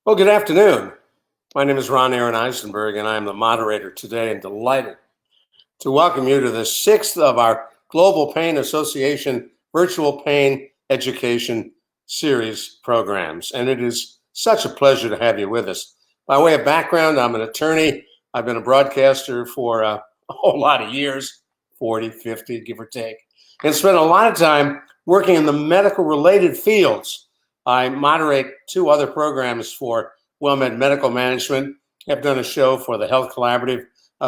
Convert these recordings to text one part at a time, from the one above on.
Well, good afternoon. My name is Ron Aaron Eisenberg, and I am the moderator today and delighted to welcome you to the sixth of our Global Pain Association Virtual Pain Education Series programs. And it is such a pleasure to have you with us. By way of background, I'm an attorney. I've been a broadcaster for a whole lot of years, 40, 50, give or take, and spent a lot of time working in the medical-related fields. I moderate two other programs for WellMed Medical Management. I've done a show for the Health Collaborative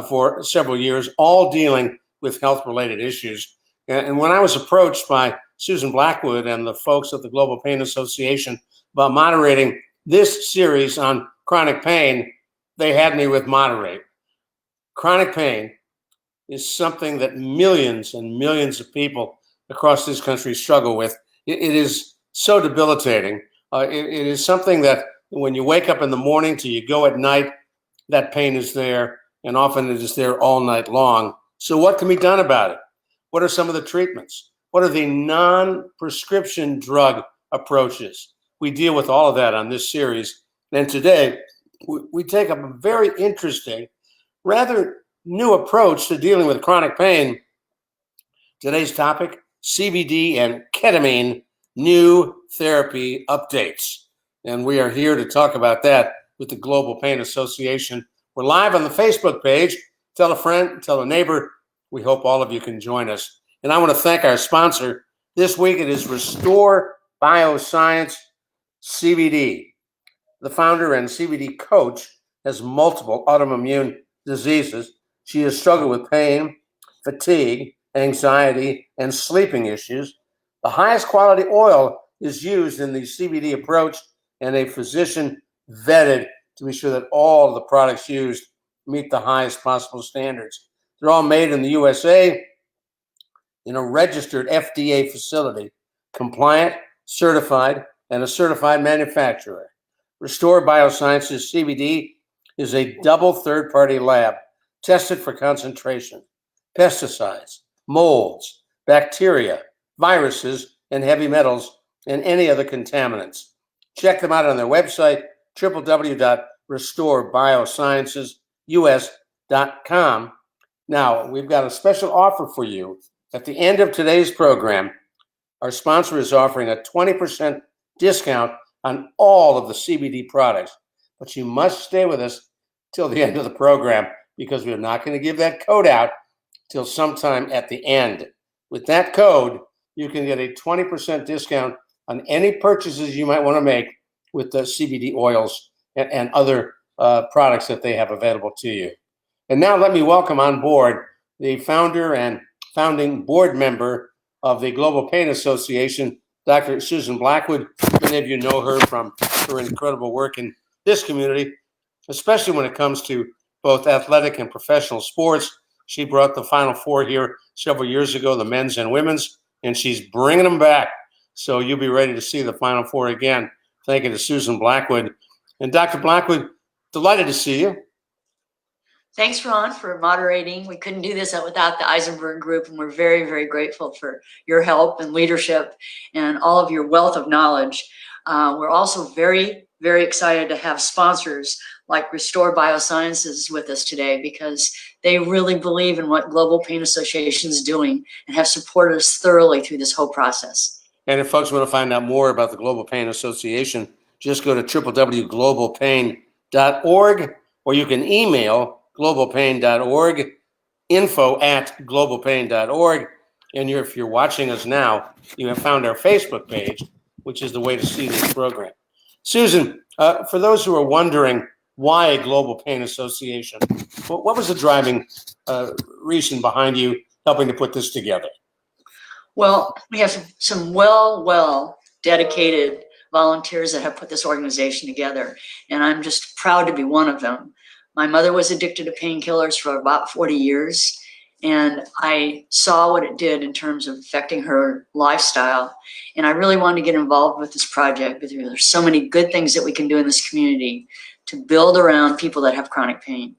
for several years, all dealing with health-related issues. And when I was approached by Susan Blackwood and the folks at the Global Pain Association about moderating this series on chronic pain, they had me with moderate. Chronic pain is something that millions and millions of people across this country struggle with. It is so debilitating. It is something that when you wake up in the morning till you go at night, that pain is there, and often it is there all night long. So what can be done about it? What are some of the treatments? What are the non-prescription drug approaches? We deal with all of that on this series. And today, we take up a very interesting, rather new approach to dealing with chronic pain. Today's topic, CBD and ketamine, new therapy updates. And we are here to talk about that with the Global Pain Association. We're live on the Facebook page. Tell a friend, tell a neighbor. We hope all of you can join us. And I want to thank our sponsor. This week it is Restore Bioscience CBD. The founder and CBD coach has multiple autoimmune diseases. She has struggled with pain, fatigue, anxiety, and sleeping issues. The highest quality oil is used in the CBD approach, and a physician vetted to be sure that all the products used meet the highest possible standards. They're all made in the USA in a registered FDA facility, compliant, certified, and a certified manufacturer. Restore Biosciences CBD is a double third-party lab tested for concentration, pesticides, molds, bacteria, viruses, and heavy metals, and any other contaminants. Check them out on their website, www.restorebiosciencesus.com. Now, we've got a special offer for you. At the end of today's program, our sponsor is offering a 20% discount on all of the CBD products. But you must stay with us till the end of the program because we're not going to give that code out till sometime at the end. With that code, you can get a 20% discount on any purchases you might want to make with the CBD oils and other products that they have available to you. And now let me welcome on board the founder and founding board member of the Global Pain Association, Dr. Susan Blackwood. Many of you know her from her incredible work in this community, especially when it comes to both athletic and professional sports. She brought the Final Four here several years ago, the men's and women's, and she's bringing them back. So you'll be ready to see the Final Four again. Thank you to Susan Blackwood. And Dr. Blackwood, delighted to see you. Thanks, Ron, for moderating. We couldn't do this without the Eisenberg Group, and we're very, very grateful for your help and leadership and all of your wealth of knowledge. We're also very, very excited to have sponsors like Restore Biosciences with us today because they really believe in what Global Pain Association is doing and have supported us thoroughly through this whole process. And if folks want to find out more about the Global Pain Association, just go to www.globalpain.org, or you can email globalpain.org, info@globalpain.org. And if you're watching us now, you have found our Facebook page, which is the way to see this program. Susan, for those who are wondering why a Global Pain Association, what was the driving reason behind you helping to put this together? Well, we have some well dedicated volunteers that have put this organization together, and I'm just proud to be one of them. My mother was addicted to painkillers for about 40 years, and I saw what it did in terms of affecting her lifestyle, and I really wanted to get involved with this project because there's so many good things that we can do in this community to build around people that have chronic pain.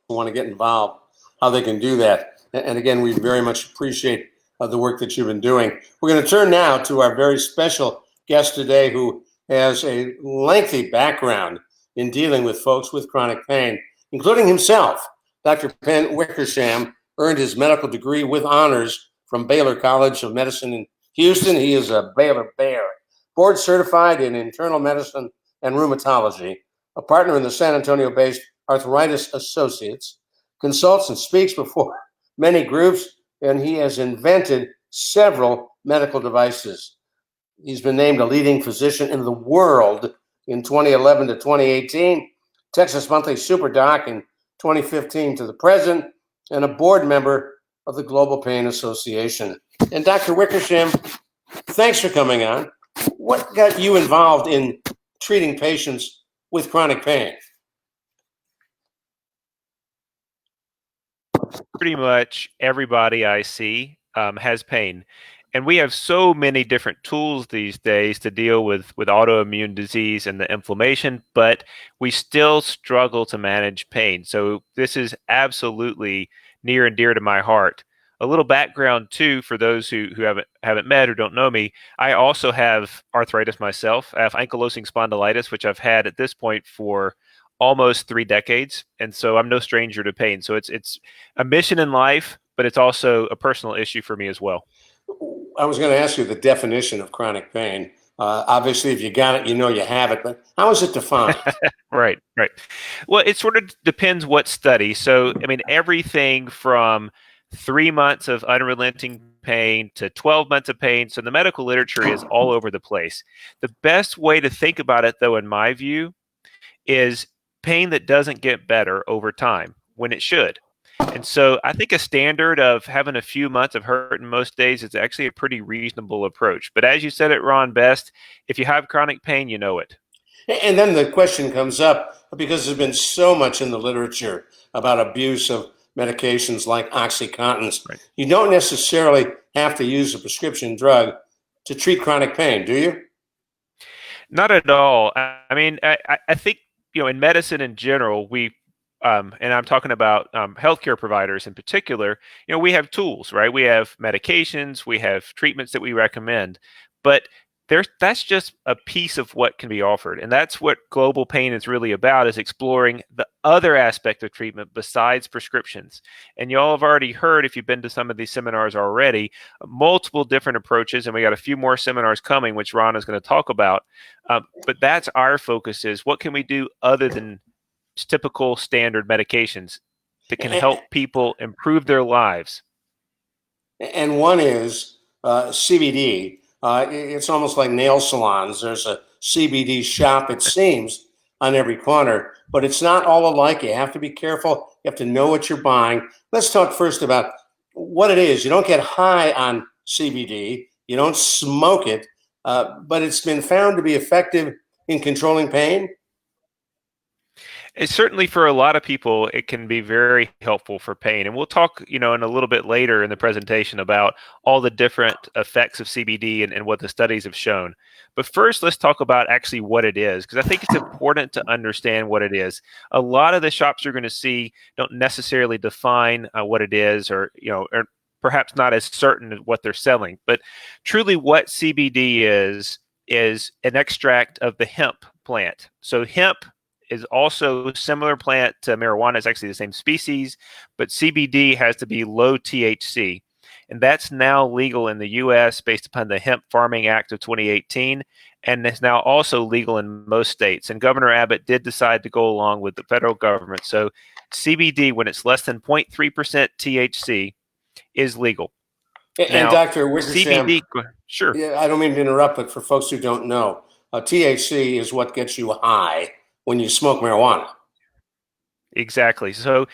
Want to get involved, how they can do that. And again, we very much appreciate the work that you've been doing. We're going to turn now to our very special guest today who has a lengthy background in dealing with folks with chronic pain, including himself. Dr. Pendleton Wickersham earned his medical degree with honors from Baylor College of Medicine in Houston. He is a Baylor Bear, board certified in internal medicine and rheumatology, a partner in the San Antonio-based Arthritis Associates, consults and speaks before many groups, and he has invented several medical devices. He's been named a leading physician in the world in 2011 to 2018, Texas Monthly Super Doc in 2015 to the present, and a board member of the Global Pain Association. And Dr. Wickersham, thanks for coming on. What got you involved in treating patients with chronic pain? Pretty much everybody I see has pain. And we have so many different tools these days to deal with autoimmune disease and the inflammation, but we still struggle to manage pain. So this is absolutely near and dear to my heart. A little background too, for those who haven't met or don't know me, I also have arthritis myself. I have ankylosing spondylitis, which I've had at this point for almost 3 decades. And so I'm no stranger to pain. So it's a mission in life, but it's also a personal issue for me as well. I was going to ask you the definition of chronic pain. Obviously, if you got it, you know you have it, but how is it defined? Right. Well, it sort of depends what study. So, I mean, everything from 3 months of unrelenting pain to 12 months of pain. So the medical literature is all over the place. The best way to think about it, though, in my view, is pain that doesn't get better over time when it should. And so I think a standard of having a few months of hurt in most days is actually a pretty reasonable approach. But as you said it, Ron, best, if you have chronic pain, you know it. And then the question comes up, because there's been so much in the literature about abuse of medications like OxyContins. Right. You don't necessarily have to use a prescription drug to treat chronic pain, do you? Not at all. I mean, I think, in medicine in general, and I'm talking about healthcare providers in particular, we have tools, right? We have medications, we have treatments that we recommend, but that's just a piece of what can be offered. And that's what Global Pain is really about, is exploring the other aspect of treatment besides prescriptions. And y'all have already heard, if you've been to some of these seminars already, multiple different approaches. And we got a few more seminars coming, which Ron is going to talk about. But that's our focus, is what can we do other than typical standard medications that can help people improve their lives. And one is CBD. It's almost like nail salons. There's a CBD shop, it seems, on every corner, but it's not all alike. You have to be careful. You have to know what you're buying. Let's talk first about what it is. You don't get high on CBD. You don't smoke it, but it's been found to be effective in controlling pain. It's certainly, for a lot of people, it can be very helpful for pain. And we'll talk, in a little bit later in the presentation about all the different effects of CBD and what the studies have shown. But first, let's talk about actually what it is, because I think it's important to understand what it is. A lot of the shops you're going to see don't necessarily define what it is, or perhaps not as certain of what they're selling. But truly, what CBD is an extract of the hemp plant. So hemp is also a similar plant to marijuana. It's actually the same species, but CBD has to be low THC. And that's now legal in the U.S. based upon the Hemp Farming Act of 2018, and it's now also legal in most states. And Governor Abbott did decide to go along with the federal government. So CBD, when it's less than 0.3% THC, is legal. And now, Dr. Wickersham, CBD, sure. Yeah, I don't mean to interrupt, but for folks who don't know, THC is what gets you high when you smoke marijuana. Exactly. So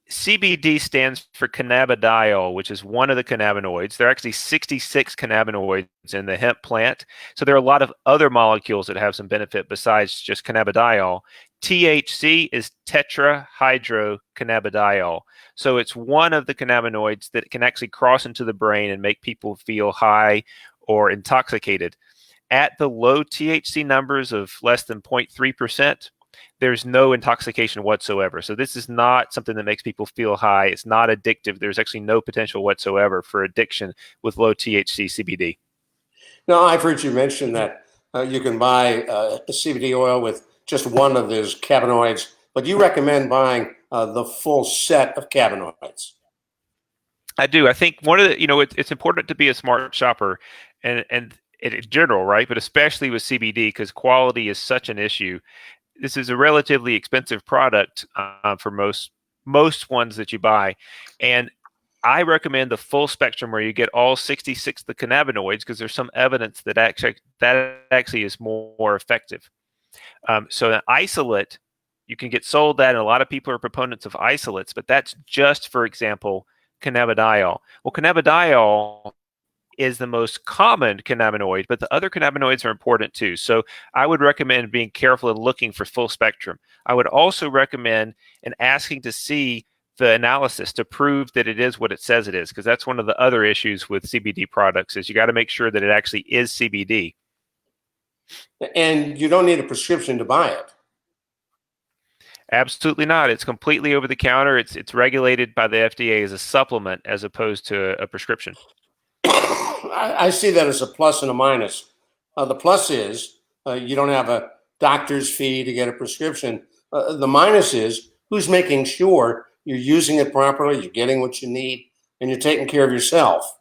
CBD stands for cannabidiol, which is one of the cannabinoids. There are actually 66 cannabinoids in the hemp plant. So there are a lot of other molecules that have some benefit besides just cannabidiol. THC is tetrahydrocannabidiol. So it's one of the cannabinoids that can actually cross into the brain and make people feel high or intoxicated. At the low THC numbers of less than 0.3%, there's no intoxication whatsoever. So this is not something that makes people feel high. It's not addictive. There's actually no potential whatsoever for addiction with low THC CBD. Now, I've heard you mention that you can buy a CBD oil with just one of those cannabinoids, but you recommend buying the full set of cannabinoids. I do. I think one of the, it's important to be a smart shopper and in general, right? But especially with CBD, because quality is such an issue. This is a relatively expensive product for most ones that you buy. And I recommend the full spectrum where you get all 66 of the cannabinoids because there's some evidence that actually is more effective. So an isolate, you can get sold that, and a lot of people are proponents of isolates, but that's just, for example, cannabidiol. Well, cannabidiol is the most common cannabinoid, but the other cannabinoids are important too. So I would recommend being careful and looking for full spectrum. I would also recommend and asking to see the analysis to prove that it is what it says it is, because that's one of the other issues with CBD products is you got to make sure that it actually is CBD. And you don't need a prescription to buy it. Absolutely not. It's completely over the counter. It's regulated by the FDA as a supplement as opposed to a prescription. I see that as a plus and a minus. The plus is you don't have a doctor's fee to get a prescription. The minus is who's making sure you're using it properly, you're getting what you need, and you're taking care of yourself.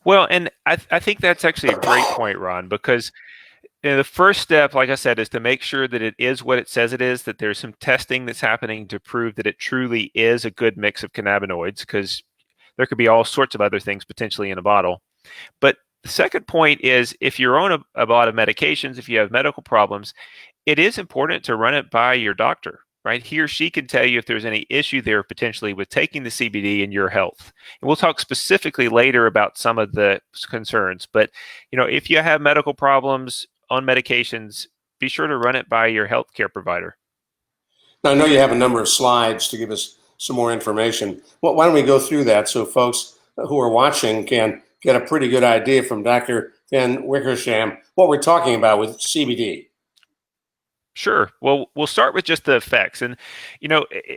Well, and I think that's actually a great point, Ron, because the first step, like I said, is to make sure that it is what it says it is, that there's some testing that's happening to prove that it truly is a good mix of cannabinoids, because there could be all sorts of other things potentially in a bottle. But the second point is if you're on a lot of medications, if you have medical problems, it is important to run it by your doctor, right? He or she can tell you if there's any issue there potentially with taking the CBD in your health. And we'll talk specifically later about some of the concerns. But, if you have medical problems on medications, be sure to run it by your healthcare provider. Now, I know you have a number of slides to give us some more information. Well, why don't we go through that so folks who are watching can get a pretty good idea from Dr. Pendleton Wickersham what we're talking about with CBD. Sure. Well, we'll start with just the effects. And,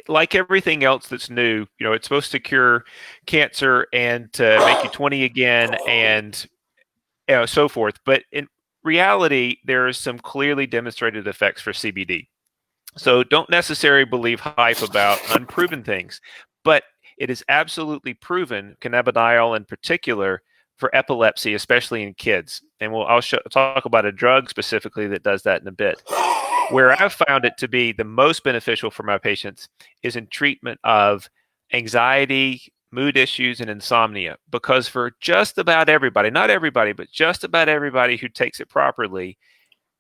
like everything else that's new, it's supposed to cure cancer and to make you 20 again and so forth. But in reality, there are some clearly demonstrated effects for CBD. So don't necessarily believe hype about unproven things, but it is absolutely proven, cannabidiol in particular, for epilepsy, especially in kids. And I'll talk about a drug specifically that does that in a bit. Where I've found it to be the most beneficial for my patients is in treatment of anxiety, mood issues, and insomnia. Because for just about everybody, not everybody, but just about everybody who takes it properly,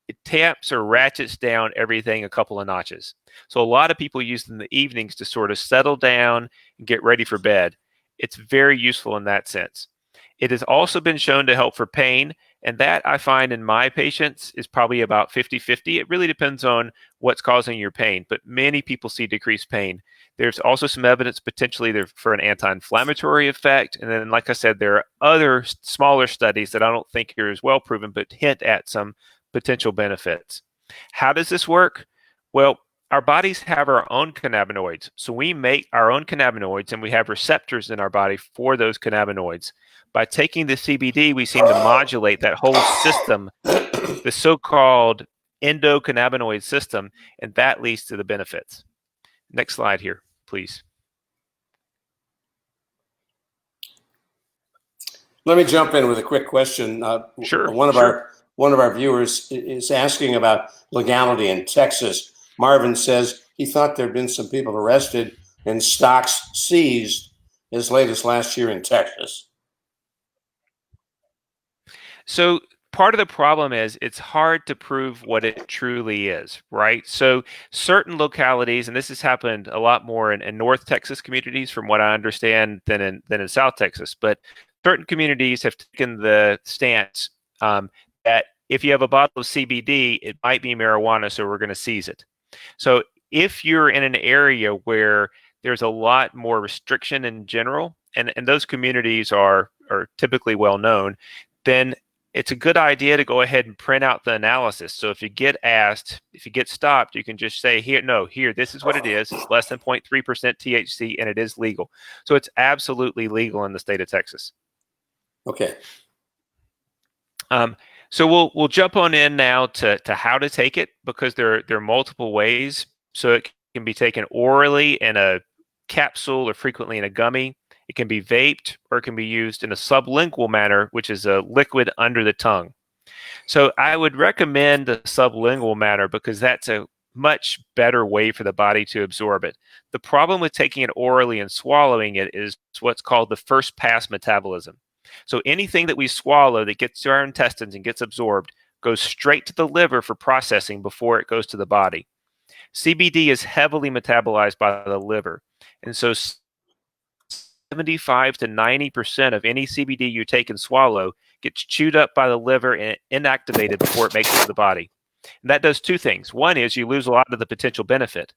it taps or ratchets down everything a couple of notches. So a lot of people use it in the evenings to sort of settle down and get ready for bed. It's very useful in that sense. It has also been shown to help for pain, and that I find in my patients is probably about 50-50. It really depends on what's causing your pain, but many people see decreased pain. There's also some evidence potentially there for an anti-inflammatory effect, and then, like I said, there are other smaller studies that I don't think are as well proven, but hint at some potential benefits. How does this work? Well, our bodies have our own cannabinoids. So we make our own cannabinoids and we have receptors in our body for those cannabinoids. By taking the CBD, we seem to modulate that whole system, the so-called endocannabinoid system, and that leads to the benefits. Next slide here, please. Let me jump in with a quick question. Sure. One of our viewers is asking about legality in Texas. Marvin says he thought there had been some people arrested and stocks seized as late as last year in Texas. So part of the problem is it's hard to prove what it truly is, right? So certain localities, and this has happened a lot more in North Texas communities, from what I understand, than in South Texas, but certain communities have taken the stance that if you have a bottle of CBD, it might be marijuana, so we're going to seize it. So if you're in an area where there's a lot more restriction in general, and those communities are typically well known, then it's a good idea to go ahead and print out the analysis. So if you get stopped, you can just say, here, this is what it is. It's less than 0.3% THC, and it is legal. So it's absolutely legal in the state of Texas. Okay. So we'll jump on in now to how to take it, because there are multiple ways. So it can be taken orally in a capsule or frequently in a gummy. It can be vaped, or it can be used in a sublingual manner, which is a liquid under the tongue. So I would recommend the sublingual manner because that's a much better way for the body to absorb it. The problem with taking it orally and swallowing it is what's called the first pass metabolism. So anything that we swallow that gets to our intestines and gets absorbed goes straight to the liver for processing before it goes to the body. CBD is heavily metabolized by the liver. And so 75 to 90% of any CBD you take and swallow gets chewed up by the liver and inactivated before it makes it to the body. And that does two things. One is you lose a lot of the potential benefit.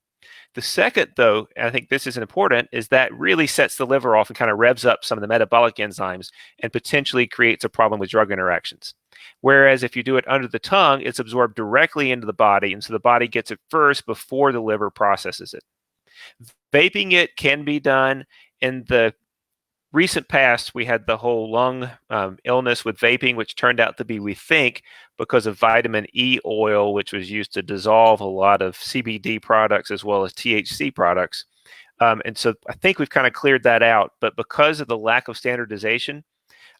The second, though, and I think this is important, is that really sets the liver off and kind of revs up some of the metabolic enzymes and potentially creates a problem with drug interactions. Whereas if you do it under the tongue, it's absorbed directly into the body, and so the body gets it first before the liver processes it. Vaping it can be done. In the recent past, we had the whole lung illness with vaping, which turned out to be, we think, because of vitamin E oil, which was used to dissolve a lot of CBD products as well as THC products. And so I think we've kind of cleared that out. But because of the lack of standardization,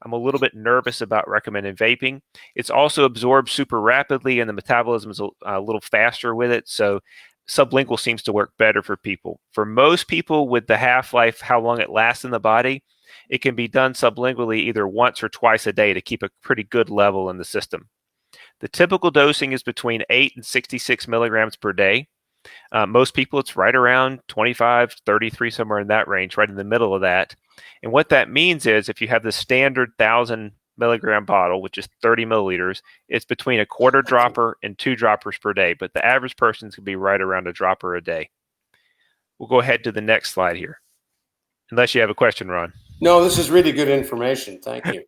I'm a little bit nervous about recommending vaping. It's also absorbed super rapidly, and the metabolism is a little faster with it. So sublingual seems to work better for people. For most people with the half-life, how long it lasts in the body, it can be done sublingually either once or twice a day to keep a pretty good level in the system. The typical dosing is between 8 and 66 milligrams per day. Most people, it's right around 25, 33, somewhere in that range, right in the middle of that. And what that means is if you have the standard 1,000 milligram bottle, which is 30 milliliters, it's between a quarter dropper and 2 droppers per day. But the average person can be right around a dropper a day. We'll go ahead to the next slide here. Unless you have a question, Ron. No, this is really good information. Thank you.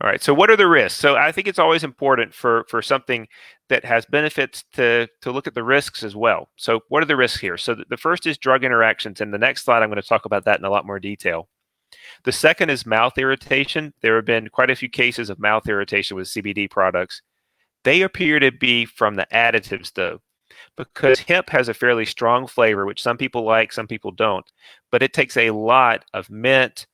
All right. So what are the risks? So I think it's always important for something that has benefits to look at the risks as well. So what are the risks here? So the first is drug interactions. And the next slide, I'm going to talk about that in a lot more detail. The second is mouth irritation. There have been quite a few cases of mouth irritation with CBD products. They appear to be from the additives, though, because hemp has a fairly strong flavor, which some people like, some people don't. But it takes a lot of mint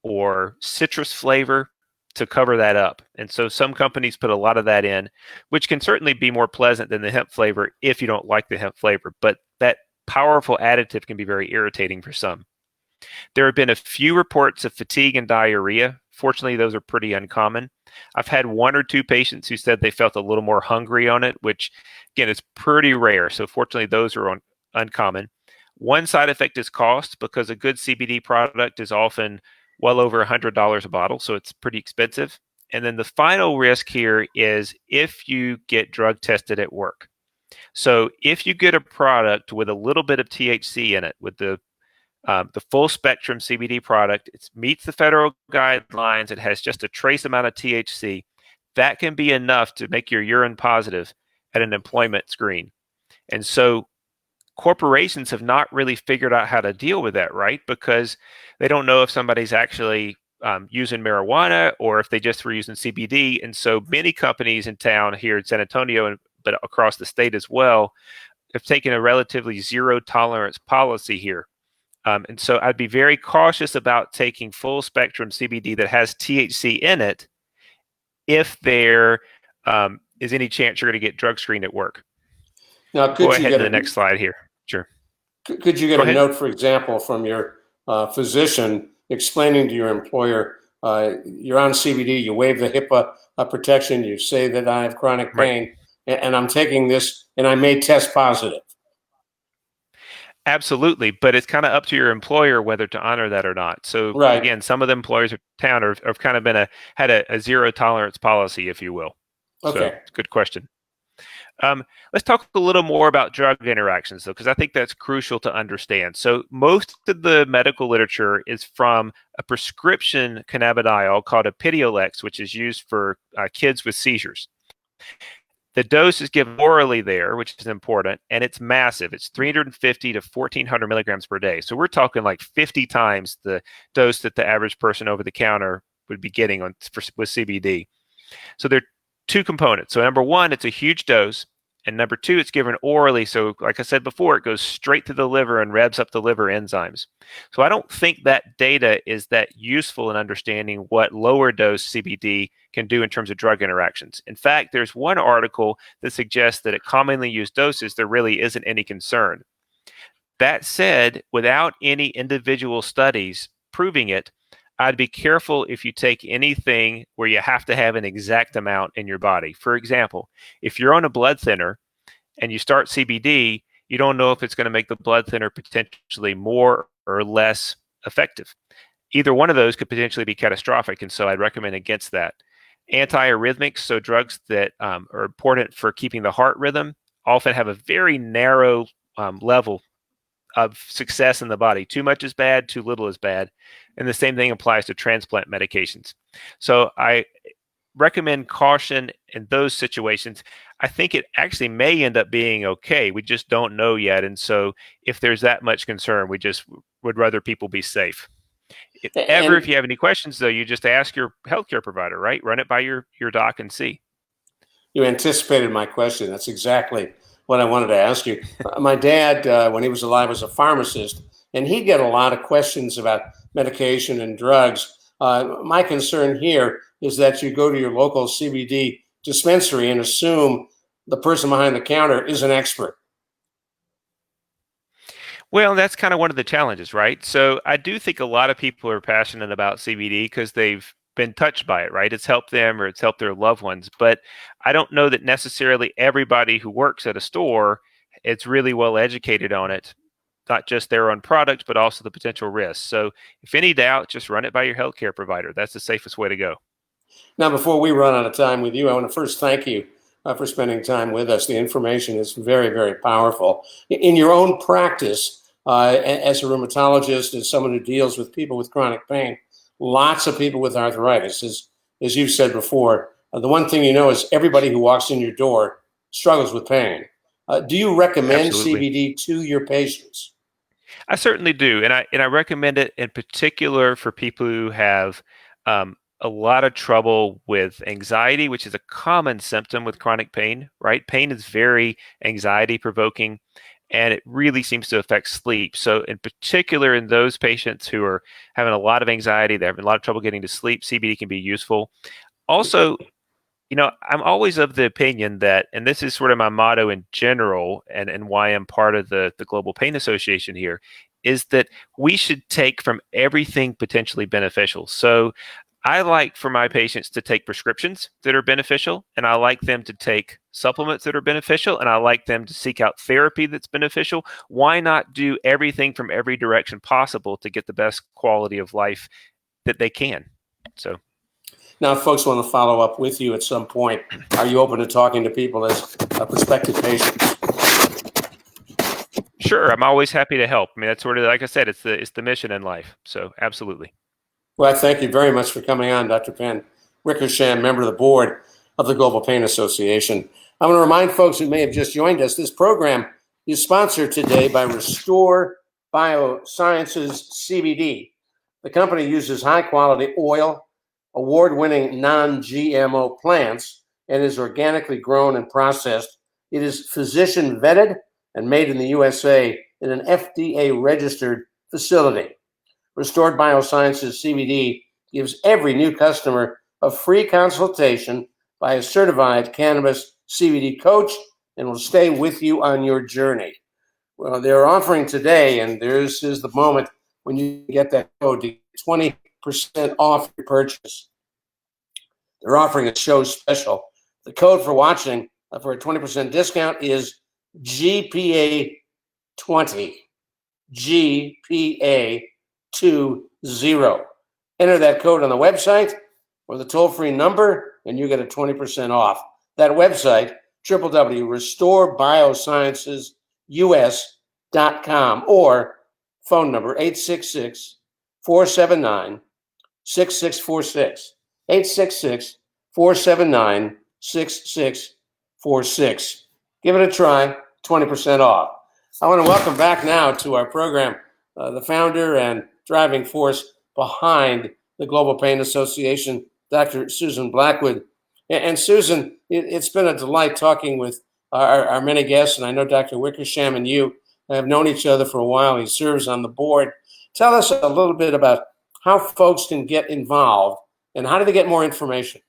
or citrus flavor to cover that up. And so some companies put a lot of that in, which can certainly be more pleasant than the hemp flavor if you don't like the hemp flavor. But that powerful additive can be very irritating for some. There have been a few reports of fatigue and diarrhea. Fortunately, those are pretty uncommon. I've had 1 or 2 patients who said they felt a little more hungry on it, which, again, is pretty rare. So fortunately, those are uncommon. One side effect is cost, because a good CBD product is often well over $100 a bottle, so it's pretty expensive. And then the final risk here is if you get drug tested at work. So if you get a product with a little bit of THC in it, with the full spectrum CBD product, it meets the federal guidelines, it has just a trace amount of THC, that can be enough to make your urine positive at an employment screen. And so corporations have not really figured out how to deal with that, right? Because they don't know if somebody's actually using marijuana or if they just were using CBD. And so many companies in town here in San Antonio, but across the state as well, have taken a relatively zero tolerance policy here. And so I'd be very cautious about taking full spectrum CBD that has THC in it if there is any chance you're going to get drug screened at work. Now, go ahead to the next slide here. Sure. Could you get a note, for example, from your physician explaining to your employer, you're on CBD, you waive the HIPAA protection, you say that I have chronic pain, right, and I'm taking this and I may test positive? Absolutely, but it's kind of up to your employer whether to honor that or not. So right. Again, some of the employers in town have kind of had a zero tolerance policy, if you will. Okay. So, good question. Let's talk a little more about drug interactions, though, because I think that's crucial to understand. So most of the medical literature is from a prescription cannabidiol called Epidiolex, which is used for kids with seizures. The dose is given orally there, which is important, and it's massive. It's 350 to 1,400 milligrams per day. So we're talking like 50 times the dose that the average person over the counter would be getting with CBD. So there are two components. So number one, it's a huge dose. And number two, it's given orally. So like I said before, it goes straight to the liver and revs up the liver enzymes. So I don't think that data is that useful in understanding what lower dose CBD can do in terms of drug interactions. In fact, there's one article that suggests that at commonly used doses, there really isn't any concern. That said, without any individual studies proving it, I'd be careful if you take anything where you have to have an exact amount in your body. For example, if you're on a blood thinner and you start CBD, you don't know if it's going to make the blood thinner potentially more or less effective. Either one of those could potentially be catastrophic, and so I'd recommend against that. Antiarrhythmics, so drugs that are important for keeping the heart rhythm, often have a very narrow level of success in the body. Too much is bad, too little is bad. And the same thing applies to transplant medications. So I recommend caution in those situations. I think it actually may end up being okay. We just don't know yet. And so if there's that much concern, we just would rather people be safe. If you have any questions, though, you just ask your healthcare provider, right? Run it by your doc and see. You anticipated my question. That's exactly what I wanted to ask you. My dad, when he was alive, was a pharmacist, and he'd get a lot of questions about medication and drugs. My concern here is that you go to your local CBD dispensary and assume the person behind the counter is an expert. Well, that's kind of one of the challenges, right? So I do think a lot of people are passionate about CBD because they've been touched by it, right? It's helped them or it's helped their loved ones. But I don't know that necessarily everybody who works at a store is really well educated on it, not just their own product, but also the potential risks. So if any doubt, just run it by your healthcare provider. That's the safest way to go. Now, before we run out of time with you, I want to first thank you for spending time with us. The information is very, very powerful. In your own practice, as a rheumatologist, as someone who deals with people with chronic pain, lots of people with arthritis, as you've said before, the one thing you know is everybody who walks in your door struggles with pain. Do you recommend Absolutely. CBD to your patients? I certainly do, and I recommend it in particular for people who have a lot of trouble with anxiety, which is a common symptom with chronic pain. Right, pain is very anxiety provoking, and it really seems to affect sleep. So, in particular, in those patients who are having a lot of anxiety, they're having a lot of trouble getting to sleep, CBD can be useful. Also, I'm always of the opinion that, and this is sort of my motto in general, and why I'm part of the Global Pain Association here, is that we should take from everything potentially beneficial. So I like for my patients to take prescriptions that are beneficial, and I like them to take supplements that are beneficial, and I like them to seek out therapy that's beneficial. Why not do everything from every direction possible to get the best quality of life that they can? So. Now, if folks want to follow up with you at some point, are you open to talking to people as prospective patients? Sure, I'm always happy to help. I mean, that's sort of, like I said, it's the mission in life. So absolutely. Well, thank you very much for coming on, Dr. Pendleton Wickersham, member of the board of the Global Pain Association. I want to remind folks who may have just joined us, this program is sponsored today by Restore Biosciences CBD. The company uses high-quality oil, award-winning non-GMO plants, and is organically grown and processed. It is physician vetted and made in the USA in an FDA-registered facility. Restored Biosciences CBD gives every new customer a free consultation by a certified cannabis CBD coach and will stay with you on your journey. Well, they're offering today, and this is the moment when you get that code to get 20% off your purchase. They're offering a show special. The code for watching for a 20% discount is GPA20. GPA20. Enter that code on the website or the toll-free number, and you get a 20% off. That website, www.restorebiosciencesus.com, or phone number 866-479-6646. 866-479-6646. Give it a try, 20% off. I want to welcome back now to our program the founder and driving force behind the Global Pain Association, Dr. Susan Blackwood. And Susan, it's been a delight talking with our many guests, and I know Dr. Wickersham and you have known each other for a while. He serves on the board. Tell us a little bit about how folks can get involved and how do they get more information?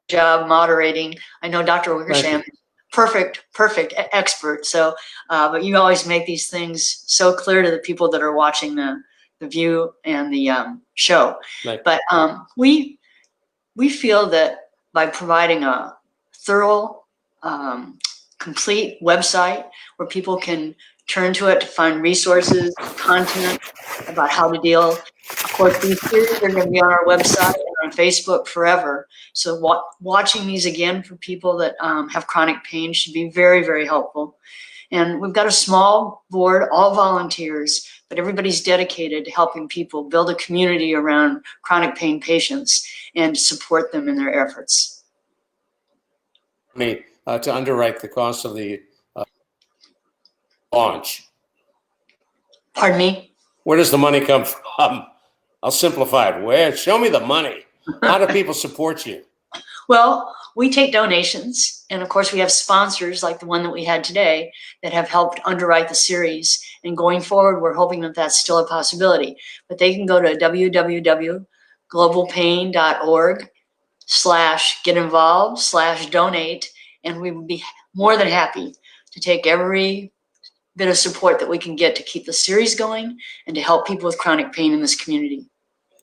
Job moderating. I know Dr. Wickersham, perfect expert. So, but you always make these things so clear to the people that are watching the view and the show. Right. But we feel that by providing a thorough, complete website where people can turn to it to find resources, content about how to deal. Of course, these series are going to be on our website and on Facebook forever. So watching these again for people that have chronic pain should be very, very helpful. And we've got a small board, all volunteers, but everybody's dedicated to helping people build a community around chronic pain patients and support them in their efforts. To underwrite the cost of the launch. Pardon me? Where does the money come from? I'll simplify it. Where? Show me the money. How do people support you? Well, we take donations, and of course we have sponsors like the one that we had today that have helped underwrite the series. And going forward, we're hoping that that's still a possibility. But they can go to www.globalpain.org/get-involved/donate, and we would be more than happy to take every bit of support that we can get to keep the series going and to help people with chronic pain in this community.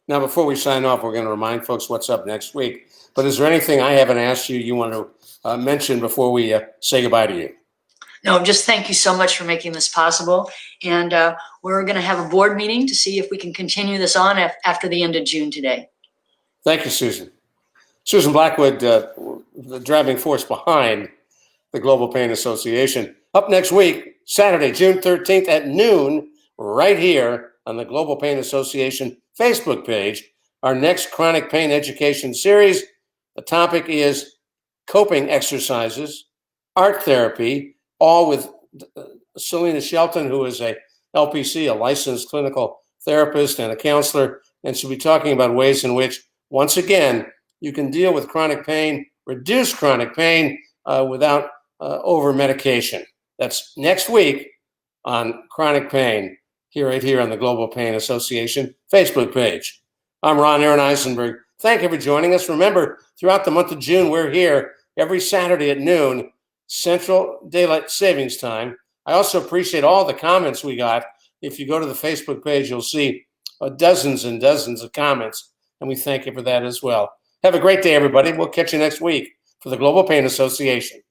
Now, before we sign off, we're going to remind folks what's up next week. But is there anything I haven't asked you want to mention before we say goodbye to you? No, just thank you so much for making this possible. And we're going to have a board meeting to see if we can continue this on after the end of June today. Thank you, Susan. Susan Blackwood, the driving force behind the Global Pain Association. Up next week, Saturday, June 13th at noon, right here on the Global Pain Association Facebook page, our next chronic pain education series. The topic is coping exercises, art therapy, all with Selena Shelton, who is a LPC, a licensed clinical therapist and a counselor, and she'll be talking about ways in which, once again, you can deal with chronic pain, reduce chronic pain without over-medication. That's next week on chronic pain, right here on the Global Pain Association Facebook page. I'm Ron Aaron Eisenberg. Thank you for joining us. Remember, throughout the month of June, we're here every Saturday at noon, Central Daylight Savings Time. I also appreciate all the comments we got. If you go to the Facebook page, you'll see dozens and dozens of comments, and we thank you for that as well. Have a great day, everybody. We'll catch you next week for the Global Pain Association.